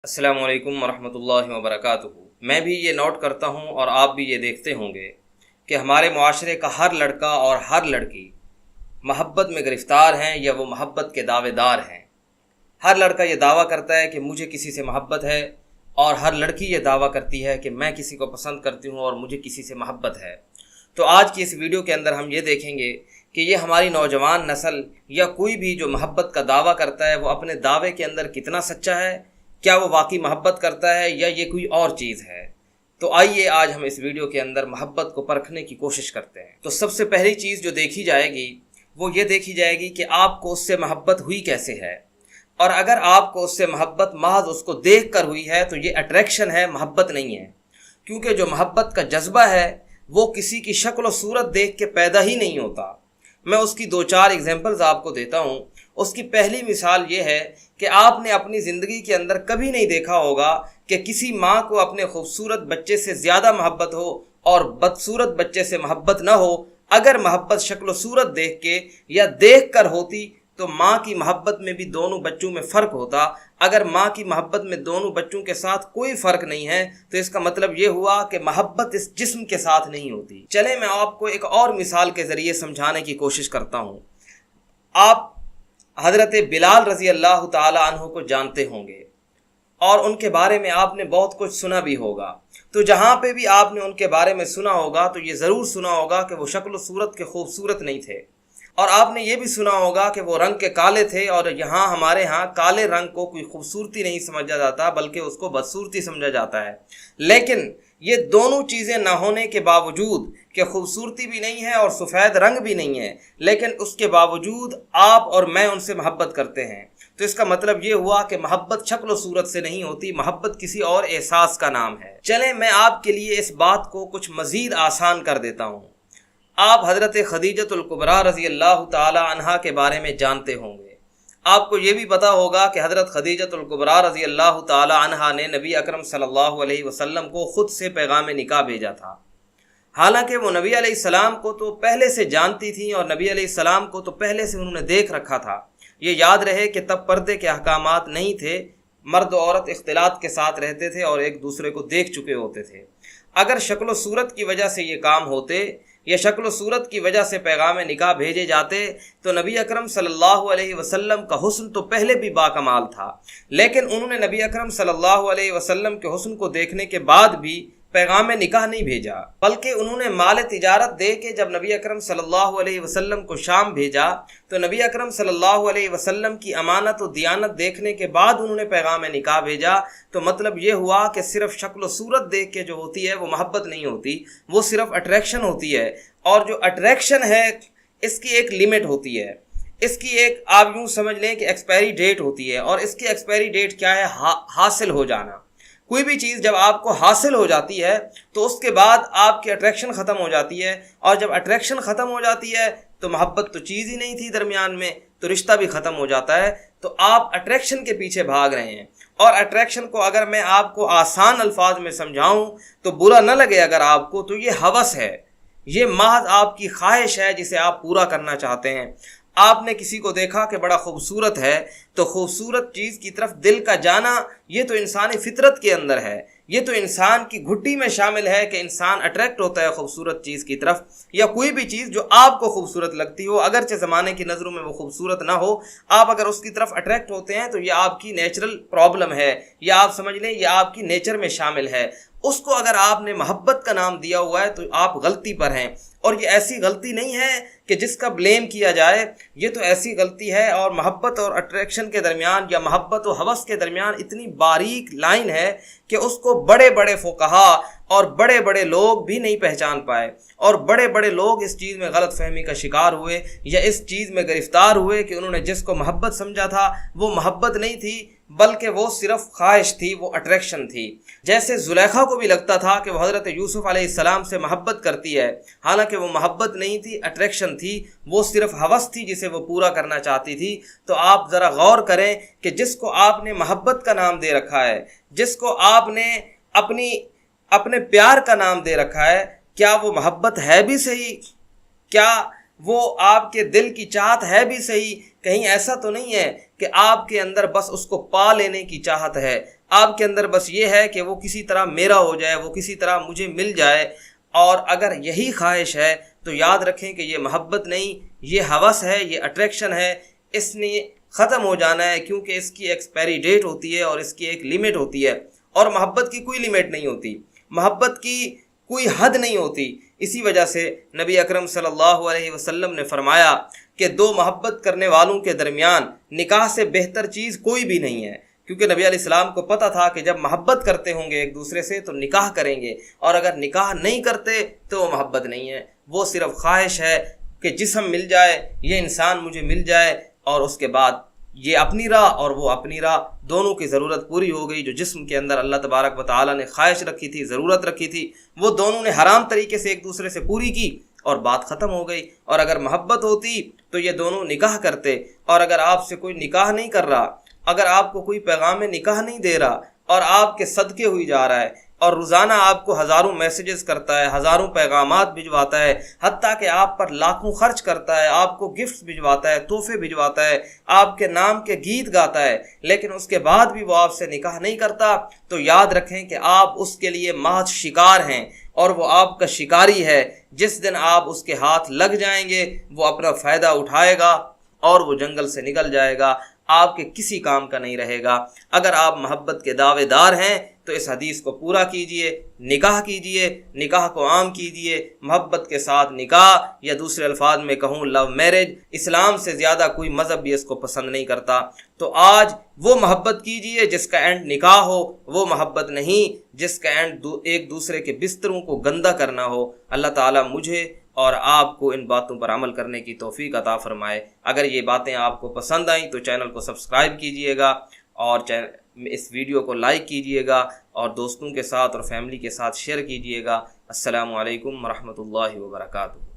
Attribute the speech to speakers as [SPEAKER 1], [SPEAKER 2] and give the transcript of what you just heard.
[SPEAKER 1] السلام علیکم ورحمۃ اللہ وبرکاتہ۔ میں بھی یہ نوٹ کرتا ہوں اور آپ بھی یہ دیکھتے ہوں گے کہ ہمارے معاشرے کا ہر لڑکا اور ہر لڑکی محبت میں گرفتار ہیں یا وہ محبت کے دعوے دار ہیں۔ ہر لڑکا یہ دعویٰ کرتا ہے کہ مجھے کسی سے محبت ہے، اور ہر لڑکی یہ دعویٰ کرتی ہے کہ میں کسی کو پسند کرتی ہوں اور مجھے کسی سے محبت ہے۔ تو آج کی اس ویڈیو کے اندر ہم یہ دیکھیں گے کہ یہ ہماری نوجوان نسل یا کوئی بھی جو محبت کا دعویٰ کرتا ہے وہ اپنے دعوے کے اندر کتنا سچا ہے، کیا وہ واقعی محبت کرتا ہے یا یہ کوئی اور چیز ہے۔ تو آئیے آج ہم اس ویڈیو کے اندر محبت کو پرکھنے کی کوشش کرتے ہیں۔ تو سب سے پہلی چیز جو دیکھی جائے گی وہ یہ دیکھی جائے گی کہ آپ کو اس سے محبت ہوئی کیسے ہے، اور اگر آپ کو اس سے محبت محض اس کو دیکھ کر ہوئی ہے تو یہ اٹریکشن ہے، محبت نہیں ہے۔ کیونکہ جو محبت کا جذبہ ہے وہ کسی کی شکل و صورت دیکھ کے پیدا ہی نہیں ہوتا۔ میں اس کی 2-4 ایگزامپلز آپ کو دیتا ہوں۔ اس کی پہلی مثال یہ ہے کہ آپ نے اپنی زندگی کے اندر کبھی نہیں دیکھا ہوگا کہ کسی ماں کو اپنے خوبصورت بچے سے زیادہ محبت ہو اور بدصورت بچے سے محبت نہ ہو۔ اگر محبت شکل و صورت دیکھ کے یا دیکھ کر ہوتی تو ماں کی محبت میں بھی دونوں بچوں میں فرق ہوتا۔ اگر ماں کی محبت میں دونوں بچوں کے ساتھ کوئی فرق نہیں ہے تو اس کا مطلب یہ ہوا کہ محبت اس جسم کے ساتھ نہیں ہوتی۔ چلیں میں آپ کو ایک اور مثال کے ذریعے سمجھانے کی کوشش کرتا ہوں۔ آپ حضرت بلال رضی اللہ تعالی عنہ کو جانتے ہوں گے اور ان کے بارے میں آپ نے بہت کچھ سنا بھی ہوگا۔ تو جہاں پہ بھی آپ نے ان کے بارے میں سنا ہوگا تو یہ ضرور سنا ہوگا کہ وہ شکل و صورت کے خوبصورت نہیں تھے، اور آپ نے یہ بھی سنا ہوگا کہ وہ رنگ کے کالے تھے، اور ہمارے ہاں کالے رنگ کو کوئی خوبصورتی نہیں سمجھا جاتا بلکہ اس کو بدصورتی سمجھا جاتا ہے۔ لیکن یہ دونوں چیزیں نہ ہونے کے باوجود کہ خوبصورتی بھی نہیں ہے اور سفید رنگ بھی نہیں ہے، لیکن اس کے باوجود آپ اور میں ان سے محبت کرتے ہیں۔ تو اس کا مطلب یہ ہوا کہ محبت شکل و صورت سے نہیں ہوتی، محبت کسی اور احساس کا نام ہے۔ چلیں میں آپ کے لیے اس بات کو کچھ مزید آسان کر دیتا ہوں۔ آپ حضرت خدیجۃ الکبریٰ رضی اللہ تعالی عنہا کے بارے میں جانتے ہوں گے۔ آپ کو یہ بھی پتا ہوگا کہ حضرت خدیجۃ الکبریٰ رضی اللہ تعالی عنہا نے نبی اکرم صلی اللہ علیہ وسلم کو خود سے پیغام نکاح بھیجا تھا۔ حالانکہ وہ نبی علیہ السلام کو تو پہلے سے جانتی تھیں اور نبی علیہ السلام کو تو پہلے سے انہوں نے دیکھ رکھا تھا۔ یہ یاد رہے کہ تب پردے کے احکامات نہیں تھے، مرد و عورت اختلاط کے ساتھ رہتے تھے اور ایک دوسرے کو دیکھ چکے ہوتے تھے۔ اگر شکل و صورت کی وجہ سے یہ کام ہوتے یا شکل و صورت کی وجہ سے پیغام نکاح بھیجے جاتے تو نبی اکرم صلی اللہ علیہ وسلم کا حسن تو پہلے بھی باکمال تھا، لیکن انہوں نے نبی اکرم صلی اللہ علیہ وسلم کے حسن کو دیکھنے کے بعد بھی پیغام نکاح نہیں بھیجا، بلکہ انہوں نے مال تجارت دے کے جب نبی اکرم صلی اللہ علیہ وسلم کو شام بھیجا تو نبی اکرم صلی اللہ علیہ وسلم کی امانت و دیانت دیکھنے کے بعد انہوں نے پیغام نکاح بھیجا۔ تو مطلب یہ ہوا کہ صرف شکل و صورت دیکھ کے جو ہوتی ہے وہ محبت نہیں ہوتی، وہ صرف اٹریکشن ہوتی ہے، اور جو اٹریکشن ہے اس کی ایک لمٹ ہوتی ہے، اس کی ایک آپ یوں سمجھ لیں کہ ایکسپائری ڈیٹ ہوتی ہے، اور اس کی ایکسپائری ڈیٹ کیا ہے؟ حاصل ہو جانا۔ کوئی بھی چیز جب آپ کو حاصل ہو جاتی ہے تو اس کے بعد آپ کی اٹریکشن ختم ہو جاتی ہے، اور جب اٹریکشن ختم ہو جاتی ہے تو محبت تو چیز ہی نہیں تھی درمیان میں، تو رشتہ بھی ختم ہو جاتا ہے۔ تو آپ اٹریکشن کے پیچھے بھاگ رہے ہیں، اور اٹریکشن کو اگر میں آپ کو آسان الفاظ میں سمجھاؤں تو برا نہ لگے اگر آپ کو، تو یہ ہوس ہے، یہ محض آپ کی خواہش ہے جسے آپ پورا کرنا چاہتے ہیں۔ آپ نے کسی کو دیکھا کہ بڑا خوبصورت ہے تو خوبصورت چیز کی طرف دل کا جانا یہ تو انسانی فطرت کے اندر ہے، یہ تو انسان کی گھٹی میں شامل ہے کہ انسان اٹریکٹ ہوتا ہے خوبصورت چیز کی طرف، یا کوئی بھی چیز جو آپ کو خوبصورت لگتی ہو، اگرچہ زمانے کی نظروں میں وہ خوبصورت نہ ہو، آپ اگر اس کی طرف اٹریکٹ ہوتے ہیں تو یہ آپ کی نیچرل پرابلم ہے، یا آپ سمجھ لیں یہ آپ کی نیچر میں شامل ہے۔ اس کو اگر آپ نے محبت کا نام دیا ہوا ہے تو آپ غلطی پر ہیں، اور یہ ایسی غلطی نہیں ہے کہ جس کا بلیم کیا جائے، یہ تو ایسی غلطی ہے، اور محبت اور اٹریکشن کے درمیان یا محبت و ہوس کے درمیان اتنی باریک لائن ہے کہ اس کو بڑے بڑے فقہا اور بڑے بڑے لوگ بھی نہیں پہچان پائے، اور بڑے بڑے لوگ اس چیز میں غلط فہمی کا شکار ہوئے یا اس چیز میں گرفتار ہوئے کہ انہوں نے جس کو محبت سمجھا تھا وہ محبت نہیں تھی بلکہ وہ صرف خواہش تھی، وہ اٹریکشن تھی۔ جیسے زلیخا کو بھی لگتا تھا کہ وہ حضرت یوسف علیہ السلام سے محبت کرتی ہے، حالانکہ وہ محبت نہیں تھی، اٹریکشن تھی، وہ صرف ہوس تھی جسے وہ پورا کرنا چاہتی تھی۔ تو آپ ذرا غور کریں کہ جس کو آپ نے محبت کا نام دے رکھا ہے، جس کو آپ نے اپنے پیار کا نام دے رکھا ہے، کیا وہ محبت ہے بھی صحیح؟ کیا وہ آپ کے دل کی چاہت ہے بھی صحیح؟ کہیں ایسا تو نہیں ہے کہ آپ کے اندر بس اس کو پا لینے کی چاہت ہے، آپ کے اندر بس یہ ہے کہ وہ کسی طرح میرا ہو جائے، وہ کسی طرح مجھے مل جائے، اور اگر یہی خواہش ہے تو یاد رکھیں کہ یہ محبت نہیں، یہ ہوس ہے، یہ اٹریکشن ہے، اس نے ختم ہو جانا ہے، کیونکہ اس کی ایکسپائری ڈیٹ ہوتی ہے اور اس کی ایک لمٹ ہوتی ہے، اور محبت کی کوئی لمٹ نہیں ہوتی، محبت کی کوئی حد نہیں ہوتی۔ اسی وجہ سے نبی اکرم صلی اللہ علیہ وسلم نے فرمایا کہ دو محبت کرنے والوں کے درمیان نکاح سے بہتر چیز کوئی بھی نہیں ہے، کیونکہ نبی علیہ السلام کو پتہ تھا کہ جب محبت کرتے ہوں گے ایک دوسرے سے تو نکاح کریں گے، اور اگر نکاح نہیں کرتے تو وہ محبت نہیں ہے، وہ صرف خواہش ہے کہ جسم مل جائے، یہ انسان مجھے مل جائے، اور اس کے بعد یہ اپنی راہ اور وہ اپنی راہ، دونوں کی ضرورت پوری ہو گئی۔ جو جسم کے اندر اللہ تبارک و تعالیٰ نے خواہش رکھی تھی، ضرورت رکھی تھی، وہ دونوں نے حرام طریقے سے ایک دوسرے سے پوری کی اور بات ختم ہو گئی۔ اور اگر محبت ہوتی تو یہ دونوں نکاح کرتے، اور اگر آپ سے کوئی نکاح نہیں کر رہا، اگر آپ کو کوئی پیغام نکاح نہیں دے رہا، اور آپ کے صدقے ہوئی جا رہا ہے، اور روزانہ آپ کو ہزاروں میسیجز کرتا ہے، ہزاروں پیغامات بھجواتا ہے، حتیٰ کہ آپ پر لاکھوں خرچ کرتا ہے، آپ کو گفٹس بھجواتا ہے، تحفے بھجواتا ہے، آپ کے نام کے گیت گاتا ہے، لیکن اس کے بعد بھی وہ آپ سے نکاح نہیں کرتا، تو یاد رکھیں کہ آپ اس کے لیے محض شکار ہیں، اور وہ آپ کا شکاری ہے۔ جس دن آپ اس کے ہاتھ لگ جائیں گے وہ اپنا فائدہ اٹھائے گا اور وہ جنگل سے نکل جائے گا، آپ کے کسی کام کا نہیں رہے گا۔ اگر آپ محبت کے دعوے دار ہیں تو اس حدیث کو پورا کیجئے، نکاح کیجئے، نکاح کو عام کیجئے۔ محبت کے ساتھ نکاح، یا دوسرے الفاظ میں کہوں لو میرج، اسلام سے زیادہ کوئی مذہب بھی اس کو پسند نہیں کرتا۔ تو آج وہ محبت کیجئے جس کا اینڈ نکاح ہو، وہ محبت نہیں جس کا اینڈ ایک دوسرے کے بستروں کو گندا کرنا ہو۔ اللہ تعالیٰ مجھے اور آپ کو ان باتوں پر عمل کرنے کی توفیق عطا فرمائے۔ اگر یہ باتیں آپ کو پسند آئیں تو چینل کو سبسکرائب کیجئے گا، اور اس ویڈیو کو لائک کیجئے گا، اور دوستوں کے ساتھ اور فیملی کے ساتھ شیئر کیجئے گا۔ السلام علیکم ورحمۃ اللہ وبرکاتہ۔